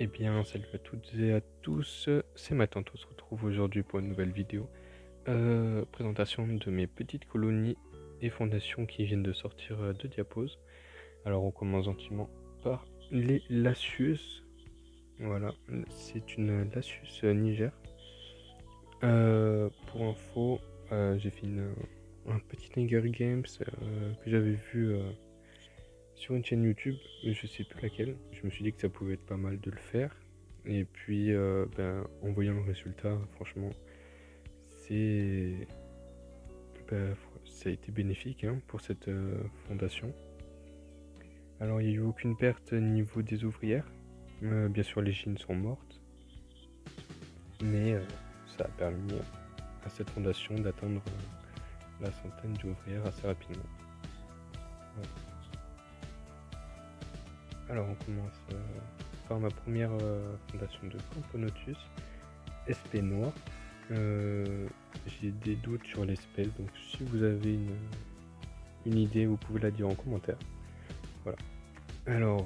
Eh bien, salut à toutes et à tous, c'est Matin, on se retrouve aujourd'hui pour une nouvelle vidéo. Présentation de mes petites colonies et fondations qui viennent de sortir de Diapose. Alors on commence gentiment par les Lasius. Voilà, c'est une Lasius Niger. Pour info, j'ai fait un petit Hunger Games que j'avais vu sur une chaîne YouTube, je sais plus laquelle. Je me suis dit que ça pouvait être pas mal de le faire. Et puis, en voyant le résultat, franchement, c'est, ça a été bénéfique pour cette fondation. Alors, il n'y a eu aucune perte au niveau des ouvrières. Bien sûr, les Chines sont mortes. Mais ça a permis à cette fondation d'atteindre la centaine d'ouvrières assez rapidement. Ouais. Alors, on commence par ma première fondation de Camponotus, SP noir. J'ai des doutes sur l'espèce, donc si vous avez une idée, vous pouvez la dire en commentaire. Voilà. Alors,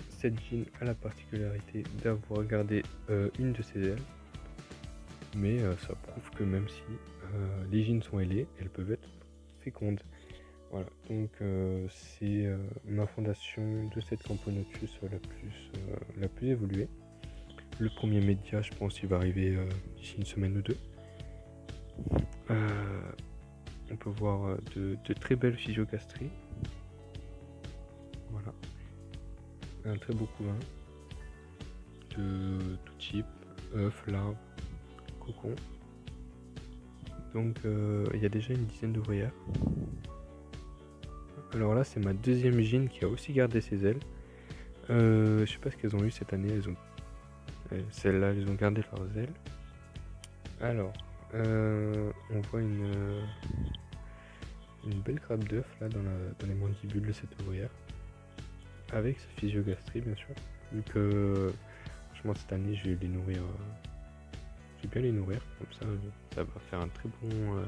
cette jean a la particularité d'avoir gardé une de ses ailes, mais ça prouve que même si les jeans sont ailées, elles peuvent être fécondes. Voilà, donc c'est ma fondation de cette Camponotus la plus évoluée. Le premier média, je pense, il va arriver d'ici une semaine ou deux. On peut voir de très belles physiogastries. Voilà. Un très beau couvain de tout type, œufs, larves, cocons. Donc il y a déjà une dizaine d'ouvrières. Alors là, c'est ma deuxième jean qui a aussi gardé ses ailes. Je sais pas ce qu'elles ont eu cette année. Celles-là, elles ont gardé leurs ailes. Alors, on voit une belle grappe d'œuf là dans les mandibules de cette ouvrière, avec sa physiogastrie bien sûr, vu que franchement cette année je vais les nourrir, je vais bien les nourrir, comme ça va faire un très bon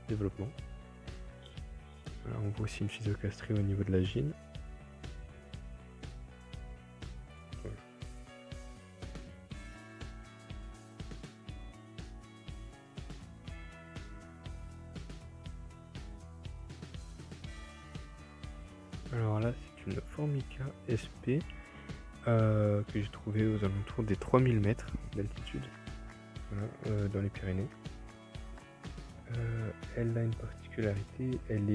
développement. Alors, on voit aussi une physiogastrie au niveau de la gine. Voilà. Alors là, c'est une Formica SP que j'ai trouvé aux alentours des 3000 mètres d'altitude, voilà, dans les Pyrénées. Elle a une particularité, elle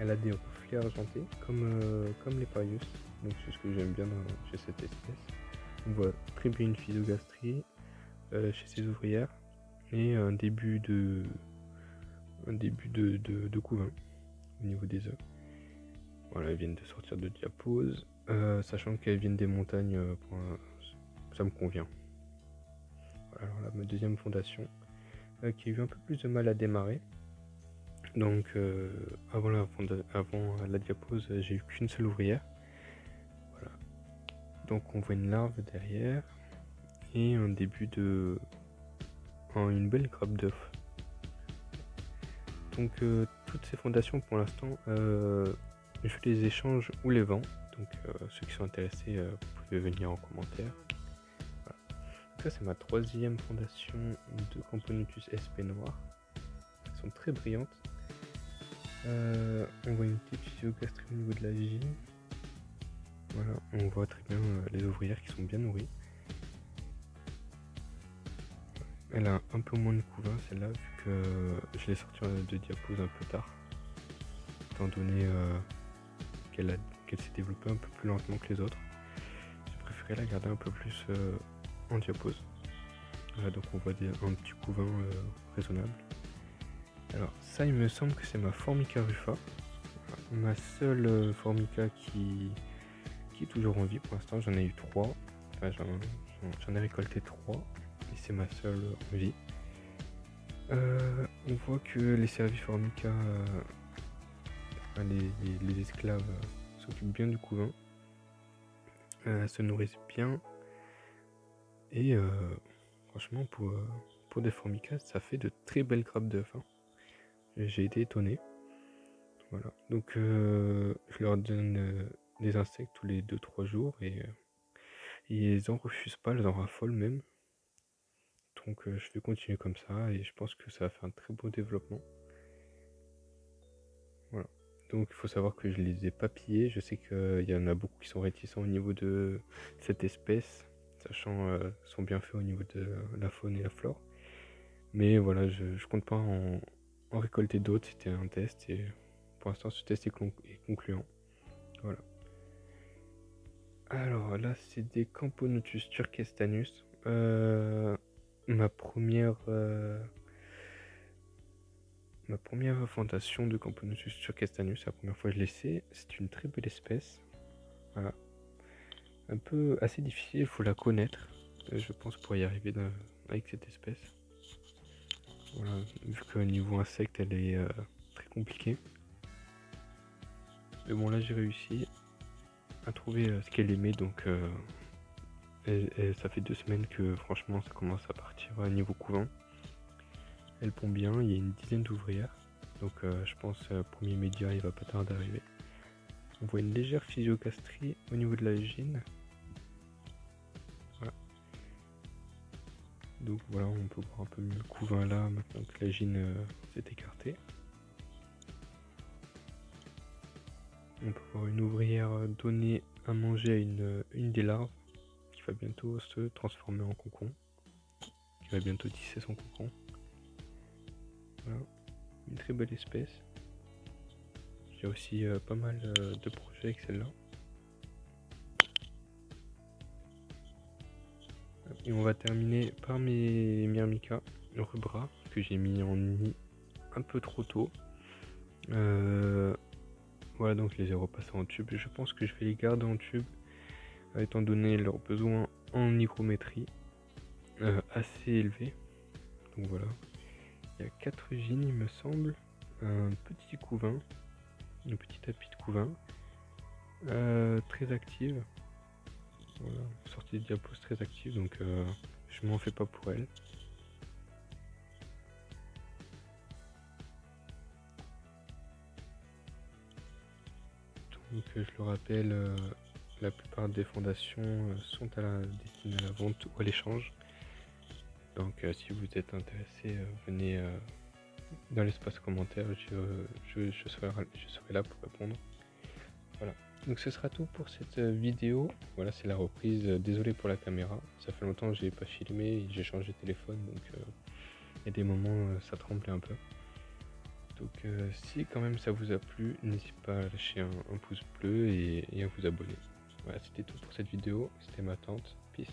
a des reflets argentés comme les Parius, donc c'est ce que j'aime bien chez cette espèce. On voit très bien une physogastrie chez ces ouvrières et un début de couvain au niveau des œufs. Voilà, elles viennent de sortir de Diapose, sachant qu'elles viennent des montagnes, ça me convient. Voilà, alors là, ma deuxième fondation qui a eu un peu plus de mal à démarrer. Donc avant la Diapose, j'ai eu qu'une seule ouvrière. Voilà. Donc on voit une larve derrière et un début une belle grappe d'œufs. Donc toutes ces fondations pour l'instant, je les échange ou les vends. Donc ceux qui sont intéressés, vous pouvez venir en commentaire. Voilà. Donc ça c'est ma troisième fondation de Camponotus SP noir. Elles sont très brillantes. On voit une petite physiogastrie au niveau de la gine. Voilà, on voit très bien les ouvrières qui sont bien nourries. Elle a un peu moins de couvain celle-là, vu que je l'ai sortie de Diapose un peu tard, étant donné qu'elle s'est développée un peu plus lentement que les autres. J'ai préféré la garder un peu plus en Diapose. Voilà, donc on voit un petit couvain raisonnable. Alors ça, il me semble que c'est ma Formica rufa, ma seule Formica qui est toujours en vie pour l'instant. J'en ai eu 3, enfin, j'en ai récolté 3 et c'est ma seule en vie. On voit que les Cerviformica, les esclaves, s'occupent bien du couvain, se nourrissent bien et franchement pour des Formicas, ça fait de très belles grappes d'œufs. J'ai été étonné. Voilà, donc je leur donne des insectes tous les 2-3 jours et Et elles en refusent pas, elles en raffolent même. Donc je vais continuer comme ça et je pense que ça va faire un très beau développement. Voilà. Donc il faut savoir que je les ai pas pillés. Je sais qu'il y en a beaucoup qui sont réticents au niveau de cette espèce, sachant son bienfait au niveau de la faune et la flore. Mais voilà, je compte pas en récolter d'autres. C'était un test et pour l'instant ce test est concluant. Voilà. Alors là, c'est des Camponotus turkestanus. Ma première fondation de Camponotus turkestanus, la première fois que je l'essaie, c'est une très belle espèce. Voilà. Un peu assez difficile, il faut la connaître, je pense, pour y arriver avec cette espèce. Voilà, vu que niveau insecte, elle est très compliquée. Mais bon, là, j'ai réussi à trouver ce qu'elle aimait, donc ça fait 2 semaines que franchement, ça commence à partir à niveau couvent. Elle pond bien, il y a une dizaine d'ouvrières, donc je pense premier média, il va pas tarder d'arriver. On voit une légère physiogastrie au niveau de la gine. Voilà. Donc voilà, on peut voir un peu mieux le couvain là, maintenant que la gine s'est écartée. On peut voir une ouvrière donner à manger à une des larves qui va bientôt se transformer en cocon, qui va bientôt tisser son cocon. Voilà, une très belle espèce. J'ai aussi pas mal de projets avec celle-là. Et on va terminer par mes Myrmica rubra que j'ai mis en nid un peu trop tôt. Voilà, donc je les ai repassés en tube. Je pense que je vais les garder en tube étant donné leurs besoins en hygrométrie assez élevés. Donc voilà, il y a 4 gines il me semble, un petit couvain, un petit tapis de couvain, très active. Voilà, sortie de diapos très active, donc je m'en fais pas pour elle. Donc je le rappelle, la plupart des fondations sont destinées à la vente ou à l'échange. Donc si vous êtes intéressé, venez dans l'espace commentaire, je serai là pour répondre. Voilà, donc ce sera tout pour cette vidéo. Voilà, c'est la reprise. Désolé pour la caméra, ça fait longtemps que j'ai pas filmé, j'ai changé de téléphone, donc il y a des moments ça tremblait un peu. Donc si quand même ça vous a plu, n'hésitez pas à lâcher un pouce bleu et à vous abonner. Voilà, c'était tout pour cette vidéo, c'était ma tante, peace.